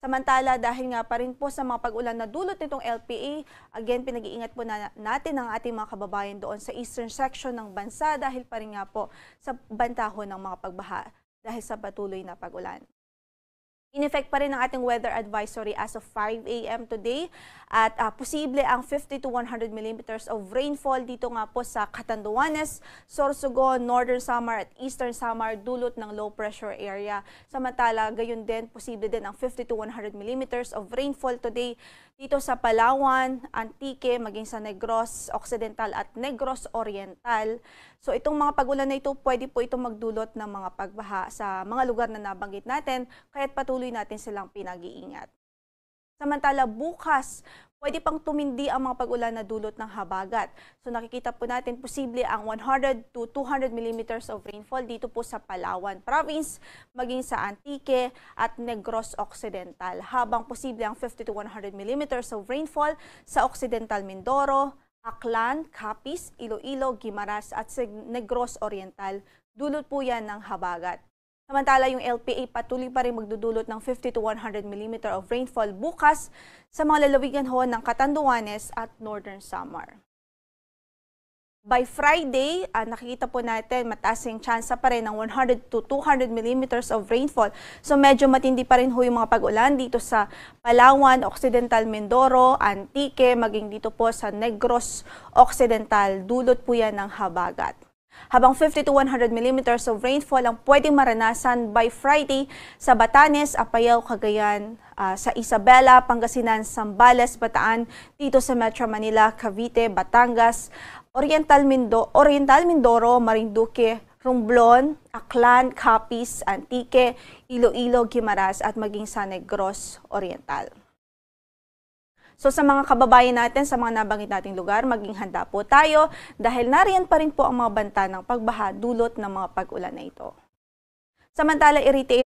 Samantala, dahil nga pa rin po sa mga pag-ulan na dulot nitong LPA, again, pinag-iingat po natin ang ating mga kababayan doon sa eastern section ng bansa dahil pa rin nga po sa bantahon ng mga pagbaha dahil sa patuloy na pag-ulan. In-effect pa rin ang ating weather advisory as of 5 a.m. today at posible ang 50 to 100 millimeters of rainfall dito nga po sa Catanduanes, Sorsogon, Northern Samar at Eastern Samar dulot ng low pressure area. Samantala, gayon din, posible din ang 50 to 100 millimeters of rainfall today dito sa Palawan, Antique, maging sa Negros Occidental at Negros Oriental. So itong mga pag-ulan na ito, pwede po itong magdulot ng mga pagbaha sa mga lugar na nabanggit natin, kaya't patuloy natin silang pinag-iingat. Samantala, bukas, pwede pang tumindi ang mga pag-ulan na dulot ng habagat. So nakikita po natin posible ang 100 to 200 millimeters of rainfall dito po sa Palawan Province, maging sa Antique at Negros Occidental. Habang posible ang 50 to 100 millimeters of rainfall sa Occidental Mindoro, Aklan, Capiz, Iloilo, Guimaras at Negros Oriental. Dulot po yan ng habagat. Samantala, yung LPA patuloy pa rin magdudulot ng 50 to 100 mm of rainfall bukas sa mga lalawigan ho ng Catanduanes at Northern Samar. By Friday, nakikita po natin matasing tsansa pa rin ng 100 to 200 mm of rainfall. So medyo matindi pa rin ho yung mga pag-ulan dito sa Palawan, Occidental Mindoro, Antique, maging dito po sa Negros Occidental. Dulot po yan ng habagat. Habang 50 to 100 millimeters of rainfall ang pwedeng maranasan by Friday sa Batanes, Apayao, Cagayan, sa Isabela, Pangasinan, Zambales, Bataan, dito sa Metro Manila, Cavite, Batangas, Oriental Mindoro, Marinduque, Romblon, Aklan, Capiz, Antique, Iloilo, Guimaras at maging sa Negros Oriental. So sa mga kababayan natin, sa mga nabanggit nating lugar, maging handa po tayo dahil nariyan pa rin po ang mga banta ng pagbaha dulot ng mga pag-ulan na ito. Samantala, i-retain